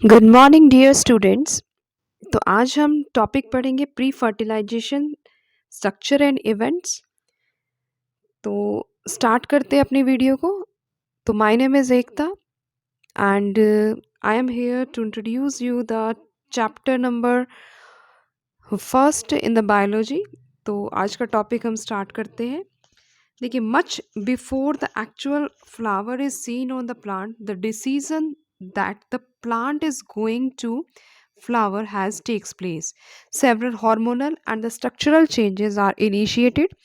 Good morning dear students. तो आज हम टॉपिक पढ़ेंगे pre fertilisation structure and events. तो स्टार्ट करते हैं अपनी वीडियो को। तो my name is Ekta and I am here to introduce you the chapter number first in the biology. तो आज का टॉपिक हम स्टार्ट करते हैं। देखिए, much before the actual flower is seen on the plant, the decision that the plant is going to flower has takes place. Several hormonal and the structural changes are initiated,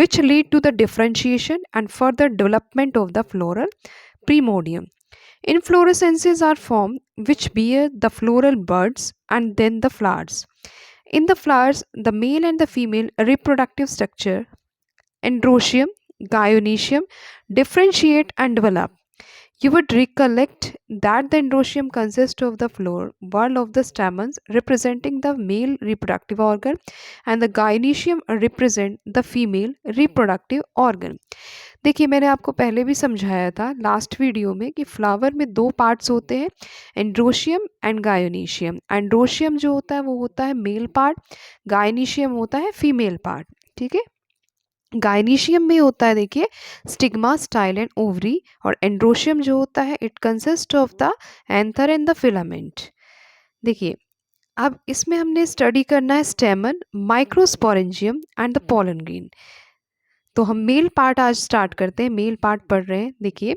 which lead to the differentiation and further development of the floral primordium. Inflorescences are formed which bear the floral buds and then the flowers. In the flowers, the male and the female reproductive structure, androecium, gynoecium, differentiate and develop. You would recollect that the androecium consists of the flower wall of the stamens representing the male reproductive organ and the gynoecium represent the female reproductive organ. देखिए, मैंने आपको पहले भी समझाया था last video में कि flower में दो पार्ट्स होते हैं, एंड्रोशियम एंड गायोनीशियम। एंड्रोशियम जो होता है वो होता है मेल पार्ट, गायनीशियम होता है फीमेल पार्ट। ठीक है, गायनीशियम में होता है देखिए स्टिग्मा, स्टाइल एंड ओवरी, और एंड्रोशियम जो होता है it consist of the anther and the filament. देखिए, अब इसमें हमने स्टडी करना है स्टेमन, microsporangium and the pollen grain. तो हम मेल पार्ट आज स्टार्ट करते हैं, मेल पार्ट पढ़ रहे हैं। देखिए,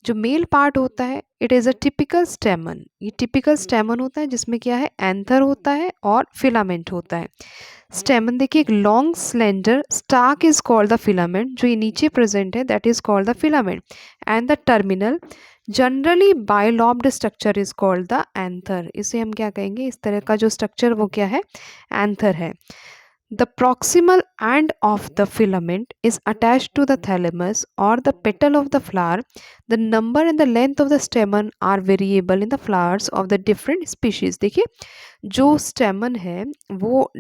जो मेल पार्ट होता है इट इज़ अ टिपिकल स्टेमन। ये टिपिकल स्टेमन होता है जिसमें क्या है, एंथर होता है और फिलामेंट होता है। स्टेमन देखिए एक long slender stalk is called the filament, जो ये नीचे प्रेजेंट है that is called the filament, and the terminal generally bilobed structure is called the anther. इसे हम क्या कहेंगे, इस तरह का जो स्ट्रक्चर वो क्या है, एंथर है। The proximal end of the filament is attached to the thalamus or the petal of the flower. The number and the length of the stamen are variable in the flowers of the different species. देखिए, जो स्टेमन है वो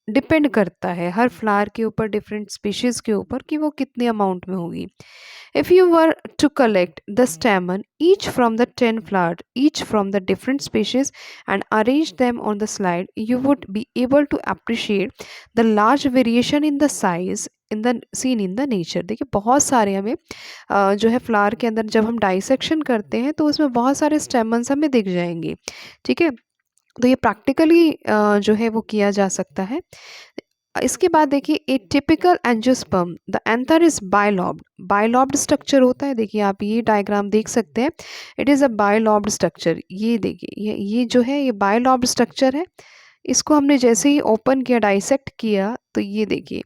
depend करता है हर flower के ऊपर, different species के ऊपर, कि वो कितने अमाउंट में होगी। If you were to collect the stamen each from the 10 flowers, each from the different species, and arrange them on the slide, you would be able to appreciate the large variation in the size in the seen in the nature. देखिए, बहुत सारे हमें जो है flower के अंदर जब हम डाइसेक्शन करते हैं तो उसमें बहुत सारे स्टेमन्स हमें दिख जाएंगे। ठीक है, तो ये प्रैक्टिकली जो है वो किया जा सकता है। इसके बाद देखिए, a typical angiosperm, the anther is bilobed. Bilobed structure होता है, देखिए आप ये डायग्राम देख सकते हैं, it is a bilobed structure. ये देखिए, ये जो है ये बायलॉब्ड स्ट्रक्चर है। इसको हमने जैसे ही ओपन किया, डाइसेक्ट किया, तो ये देखिए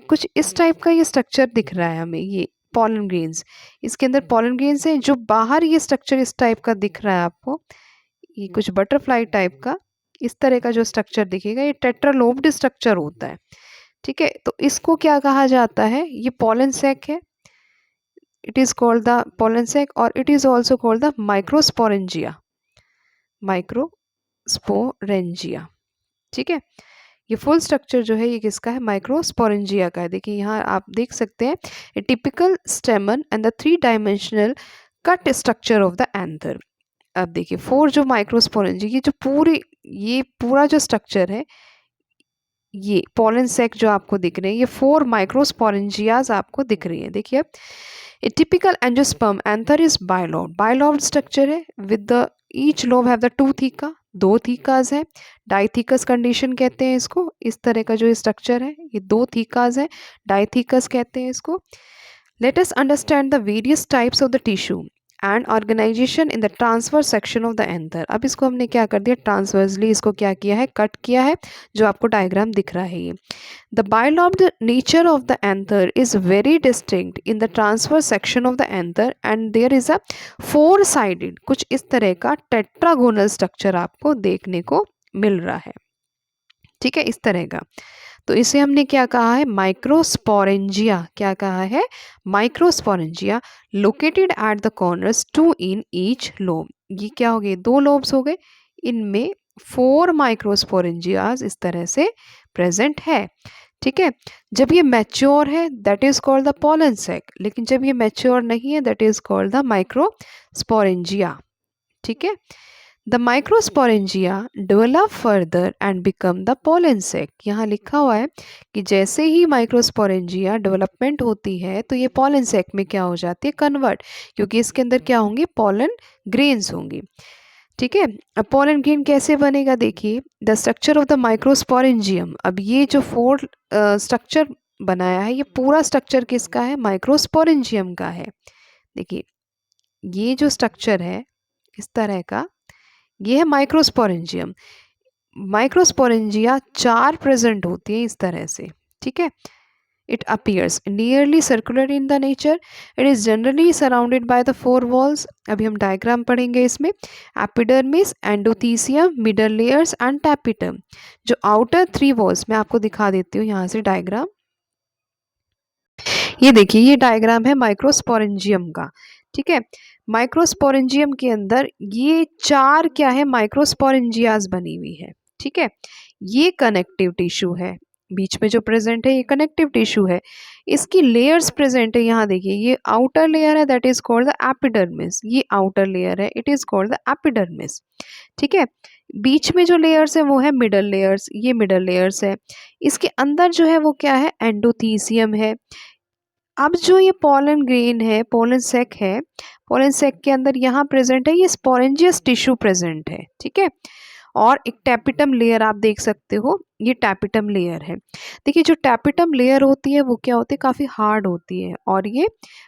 कुछ इस टाइप का ये स्ट्रक्चर दिख रहा है हमें। ये पॉलन ग्रेन्स, इसके अंदर पॉलन ग्रेन्स हैं। जो बाहर ये स्ट्रक्चर इस टाइप का दिख रहा है आपको, ये कुछ बटरफ्लाई टाइप का इस तरह का जो स्ट्रक्चर दिखेगा, ये टेट्रालोब्ड स्ट्रक्चर होता है। ठीक है, तो इसको क्या कहा जाता है, ये पॉलन सैक है, it is called the pollen sac, और it is also called the microsporangia. Microsporangia, ठीक है। ये फुल स्ट्रक्चर जो है ये किसका है, माइक्रोस्पोरेंजिया का है। देखिए यहाँ आप देख सकते हैं, ए typical स्टेमन and the 3 dimensional cut structure of the anther. अब देखिए 4 जो माइक्रोस्पोरेंजिया, ये पूरा जो स्ट्रक्चर है, ये पोलन सेक जो आपको दिख रहे हैं, ये 4 माइक्रोस्पोरेंजियाज आपको दिख रही है। देखिए, a typical angiosperm anther is bilobed. Bilobed structure है with the each lobe have the 2 theca, 2 thecas है। डाइथीकस कंडीशन कहते हैं इसको। इस तरह का जो स्ट्रक्चर है ये 2 थीकाज है, डाइथीकस कहते हैं इसको। Let us understand the various types of the tissue and organisation in the transverse section of the anther. अब इसको हमने क्या कर दिया, ट्रांसवर्सली इसको क्या किया है, कट किया है, जो आपको डायग्राम दिख रहा है ये। The bilobed nature of the anther is very distinct in the transverse section of the anther and there is a 4 sided, कुछ इस तरह का टेट्रागोनल स्ट्रक्चर आपको देखने को मिल रहा है। ठीक है, इस तरह का। तो इसे हमने क्या कहा है, माइक्रोस्पोरेंजिया। क्या कहा है, microsporangia, located at the corners 2 in each lobe. ये क्या हो गए, 2 लोब्स हो गए, इनमें 4 माइक्रोस्पोरेंजियाज इस तरह से प्रेजेंट है। ठीक है, जब ये मैच्योर है that is called the pollen sac, लेकिन जब ये मैच्योर नहीं है that is called the microsporangia. ठीक है, the microsporangia develop further and become the pollen sac. यहाँ लिखा हुआ है कि जैसे ही माइक्रोस्पोरेंजिया डेवलपमेंट होती है तो ये पोलन सेक में क्या हो जाती है, कन्वर्ट, क्योंकि इसके अंदर क्या होंगी, पोलन ग्रेन्स होंगी। ठीक है, अब पोलन ग्रेन कैसे बनेगा, देखिए the structure of the microsporangium. अब ये जो फोर स्ट्रक्चर बनाया है, ये पूरा स्ट्रक्चर किसका है, माइक्रोस्पोरेंजियम का है। देखिए ये जो स्ट्रक्चर है इस तरह का, ये है माइक्रोस्पोरेंजियम। माइक्रोस्पोरेंजिया 4 प्रेजेंट होती है इस तरह से। ठीक है, it appears nearly circular in the nature, it is generally surrounded by the 4 walls. अभी हम डायग्राम पढ़ेंगे इसमें। Epidermis, endothecium, middle layers and tapetum. जो आउटर 3 वॉल्स, मैं आपको दिखा देती हूँ यहाँ से डायग्राम। ये देखिए, ये डायग्राम है माइक्रोस्पोरेंजियम का। ठीक है, माइक्रोस्पोरेंजियम के अंदर ये 4 क्या है, माइक्रोस्पोरेंजियाज बनी हुई है। ठीक है, ये कनेक्टिव टिश्यू है, बीच में जो प्रेजेंट है ये कनेक्टिव टिश्यू है। इसकी लेयर्स प्रेजेंट है, यहाँ देखिए ये आउटर लेयर है, that is called the epidermis. ये आउटर लेयर है, it is called the epidermis. ठीक है, बीच में जो लेयर्स है वो है मिडल लेयर्स, ये मिडल लेयर्स है। इसके अंदर जो है वो क्या है, एंडोथीसियम है। अब जो ये पोलन ग्रेन है, पोलन सेक है, पोलन सेक के अंदर यहाँ प्रेजेंट है ये स्पोरेंजियस टिश्यू प्रेजेंट है। ठीक है, और एक टैपिटम लेयर आप देख सकते हो, ये टैपिटम लेयर है। देखिए जो टैपिटम लेयर होती है वो क्या होती है, काफ़ी हार्ड होती है और ये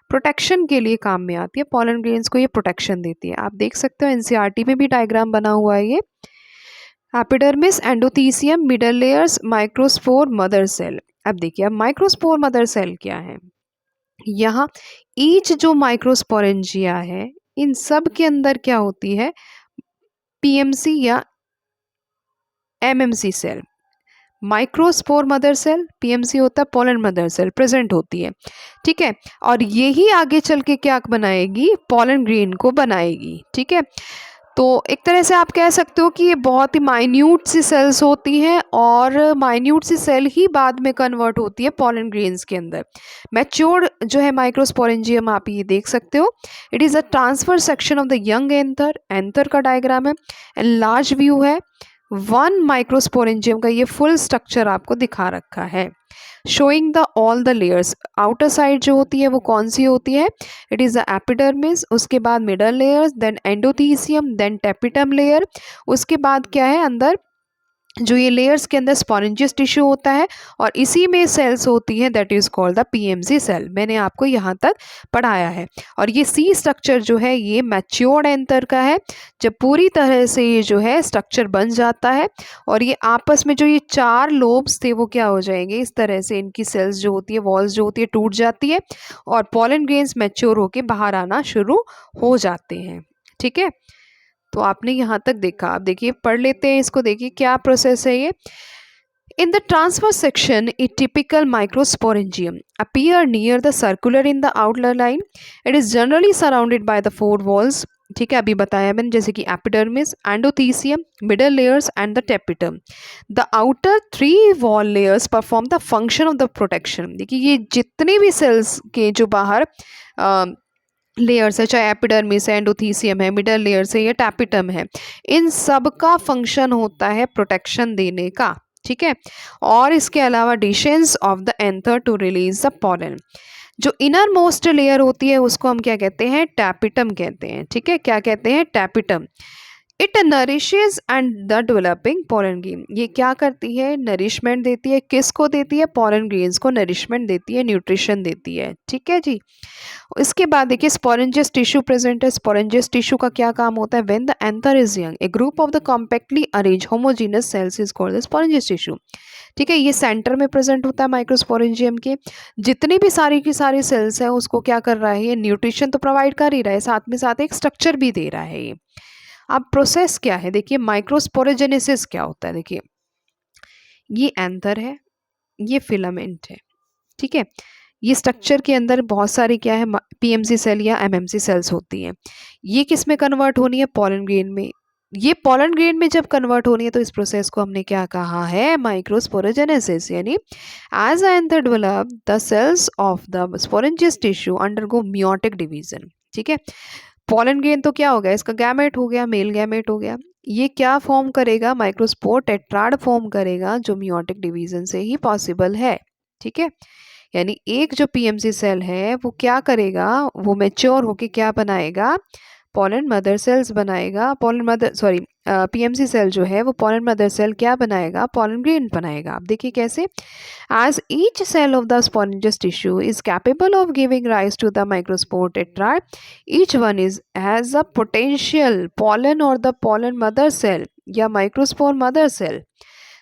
प्रोटेक्शन के लिए काम में आती है। पोलन ग्रेन्स को ये प्रोटेक्शन देती है। आप देख सकते हो एनसीईआरटी में भी डायग्राम बना हुआ है ये। Epidermis, endothecium, middle layers, microspore, mother cell. अब देखिए, अब माइक्रोस्पोर मदर सेल क्या है, यहाँ ईच जो माइक्रोस्पोरेंजिया है इन सब के अंदर क्या होती है, पीएमसी या MMC cell. Microspore mother cell, PMC होता है पोलन मदर सेल, प्रेजेंट होती है। ठीक है, और यही आगे चल के क्या बनाएगी, पोलन ग्रेन को बनाएगी। ठीक है, तो एक तरह से आप कह सकते हो कि ये बहुत ही माइन्यूट सी सेल्स होती हैं और माइन्यूट सी सेल ही बाद में कन्वर्ट होती है पोलन ग्रेन्स के अंदर। मैच्योर जो है माइक्रोस्पोरेंजियम आप ये देख सकते हो, it is a transfer section of the young anther. Anther का डायग्राम है एंड लार्ज व्यू है। 1 माइक्रोस्पोरेंजियम का ये फुल स्ट्रक्चर आपको दिखा रखा है, showing the all the layers. Outer side जो होती है वो कौन सी होती है, इट इज़ द एपिडर्मिस, उसके बाद middle layers, then endothecium, then tapetum layer. उसके बाद क्या है, अंदर जो ये लेयर्स के अंदर स्पोरेंजियस टिश्यू होता है और इसी में सेल्स होती हैं, that is called the PMC cell. मैंने आपको यहाँ तक पढ़ाया है। और ये सी स्ट्रक्चर जो है ये मैच्योर्ड एंथर का है, जब पूरी तरह से ये जो है स्ट्रक्चर बन जाता है और ये आपस में जो ये 4 लोब्स थे वो क्या हो जाएंगे, इस तरह से इनकी सेल्स जो होती है, वॉल्स जो होती है टूट जाती है और पोलन ग्रेन्स मैच्योर होके बाहर आना शुरू हो जाते हैं। ठीक है, तो आपने यहाँ तक देखा। अब देखिए पढ़ लेते हैं इसको, देखिए क्या प्रोसेस है ये। In the transverse section, a typical microsporangium appear near the circular in the outer line. It is generally surrounded by the 4 walls. ठीक है, अभी बताया मैंने, जैसे कि epidermis, endothecium, middle layers and the tapetum. The outer 3 wall layers perform the function of the protection. देखिए ये जितने भी सेल्स के जो बाहर लेयर्स है, चाहे एपिडर्मिस है, एंडोथीसियम है, मिडल लेयर्स है या टैपिटम है, इन सब का फंक्शन होता है प्रोटेक्शन देने का। ठीक है, और इसके अलावा dehiscence of the anther to release the pollen. जो इनर मोस्ट लेयर होती है उसको हम क्या कहते हैं, टैपिटम कहते हैं। ठीक है, क्या कहते हैं, tapetum. It nourishes and the developing pollen grain. ये क्या करती है, नरिशमेंट देती है, किसको देती है, पोलन ग्रेन्स को नरिशमेंट देती है, न्यूट्रिशन देती है। ठीक है जी, इसके बाद देखिए स्पोरेंजियस टिश्यू प्रेजेंट है। स्पोरेंजियस टिश्यू का क्या काम होता है, when the anther is young a group of the compactly arrange homogeneous cells is called the sporogenous tissue. ठीक है, ये सेंटर में प्रेजेंट होता है माइक्रोस्पोरेंजियम के। जितनी भी सारी की सारी सेल्स हैं उसको क्या कर रहा है, ये न्यूट्रिशन तो प्रोवाइड कर ही रहा है, साथ में साथ एक स्ट्रक्चर भी दे रहा है ये। अब प्रोसेस क्या है, देखिए माइक्रोस्पोरेजेनेसिस क्या होता है। देखिए ये एंथर है, ये फिलामेंट है। ठीक है, ये स्ट्रक्चर के अंदर बहुत सारी क्या है, पीएमसी सेल या एमएमसी सेल्स होती हैं। ये किस में कन्वर्ट होनी है, पोलन ग्रेन में। ये पोलन ग्रेन में जब कन्वर्ट होनी है तो इस प्रोसेस को हमने क्या कहा है, माइक्रोस्पोरेजेनेसिस। यानी as anther develop the cells of the sporogenous tissue undergo meiotic division. ठीक है, पॉलन ग्रेन तो क्या हो गया, इसका गैमेट हो गया, मेल गैमेट हो गया। ये क्या फॉर्म करेगा, माइक्रोस्पोर टेट्राड फॉर्म करेगा, जो मियोटिक डिवीजन से ही पॉसिबल है। ठीक है, यानी एक जो पीएमसी सेल है वो क्या करेगा, वो मैच्योर होके क्या बनाएगा, पॉलन मदर सेल्स बनाएगा। Pollen mother sorry PMC cell जो है वो पॉलन मदर सेल क्या बनाएगा, पॉलन ग्रेन बनाएगा। आप देखिए कैसे, as each cell of the sponges tissue is capable of giving rise to the microspore tetrad, each one has a potential pollen or the pollen mother cell या microspore mother cell.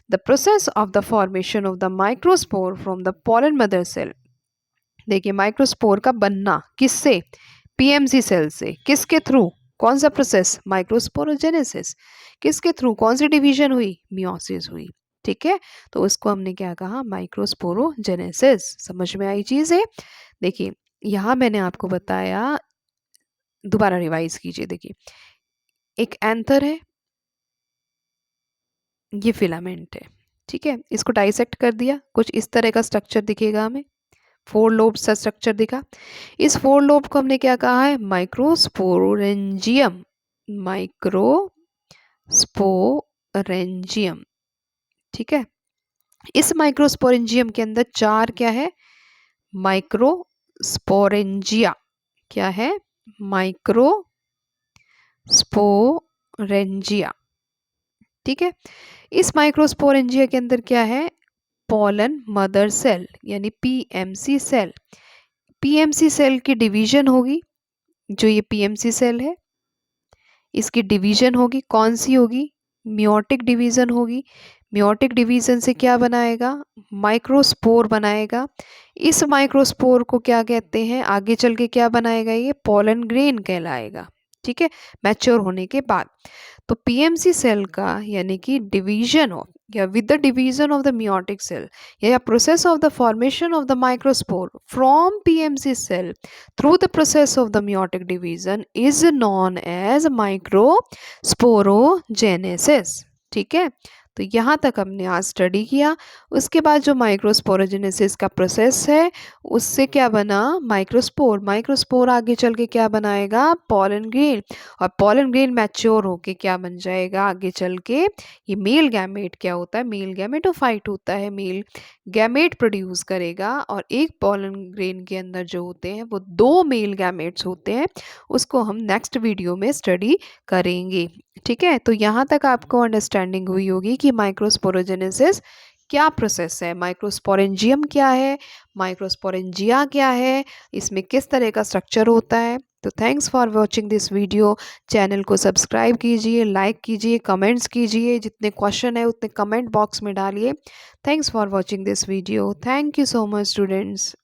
The process of the formation of the microspore from the pollen mother cell, देखिए microspore का बनना किससे, PMC cell से, किसके through, कौन सा process, microsporogenesis, किसके थ्रू, कौन सी डिवीजन हुई, मियोसिस हुई। ठीक है, तो उसको हमने क्या कहा, माइक्रोस्पोरोजेनेसिस। समझ में आई चीज है। देखिए यहाँ मैंने आपको बताया, दोबारा रिवाइज कीजिए। देखिए एक एंथर है, ये फिलामेंट है। ठीक है, इसको डाइसेक्ट कर दिया, कुछ इस तरह का स्ट्रक्चर दिखेगा हमें, 4 लोब सा स्ट्रक्चर दिखा। इस 4 लोब को हमने क्या कहा है, माइक्रोस्पोरेंजियम, माइक्रोस्पोरेंजियम। ठीक है, इस माइक्रोस्पोरेंजियम के अंदर 4 क्या है, माइक्रोस्पोरेंजिया, क्या है, माइक्रोस्पोरेंजिया। ठीक है, इस माइक्रोस्पोरेंजिया के अंदर क्या है, पॉलन मदर सेल यानी पीएमसी सेल। पीएमसी सेल की डिवीजन होगी, जो ये पीएमसी सेल है इसकी डिवीजन होगी, कौन सी होगी, मियोटिक डिवीजन होगी। मियोटिक डिवीजन से क्या बनाएगा, माइक्रोस्पोर बनाएगा। इस माइक्रोस्पोर को क्या कहते हैं, आगे चल के क्या बनाएगा, ये पॉलन ग्रेन कहलाएगा। ठीक है, मैच्योर होने के बाद। तो पीएमसी सेल का यानी कि डिवीजन ऑफ या with the division of the meiotic cell या process of the formation of the microspore from PMC cell through the process of the meiotic division is known as microsporogenesis. ठीक है, तो यहाँ तक हमने आज स्टडी किया। उसके बाद जो माइक्रोस्पोरोजेनेसिस का प्रोसेस है उससे क्या बना, माइक्रोस्पोर। माइक्रोस्पोर आगे चल के क्या बनाएगा, पॉलन ग्रेन, और पॉलन ग्रेन मैच्योर होके क्या बन जाएगा आगे चल के, ये मेल गैमेट क्या होता है, मेल गैमेटोफाइट होता है, मेल गैमेट प्रोड्यूस करेगा। और एक पॉलन ग्रेन के अंदर जो होते हैं वो 2 मेल गैमेट्स होते हैं, उसको हम नेक्स्ट वीडियो में स्टडी करेंगे। ठीक है, तो यहाँ तक आपको अंडरस्टैंडिंग हुई होगी कि माइक्रोस्पोरोजेनेसिस क्या प्रोसेस है, माइक्रोस्पोरेंजियम क्या है, माइक्रोस्पोरेंजिया क्या है, इसमें किस तरह का स्ट्रक्चर होता है। तो thanks for watching this video. Channel को सब्सक्राइब कीजिए, लाइक कीजिए, कमेंट्स कीजिए, जितने क्वेश्चन है उतने कमेंट बॉक्स में डालिए। Thanks for watching this video. Thank you so much students.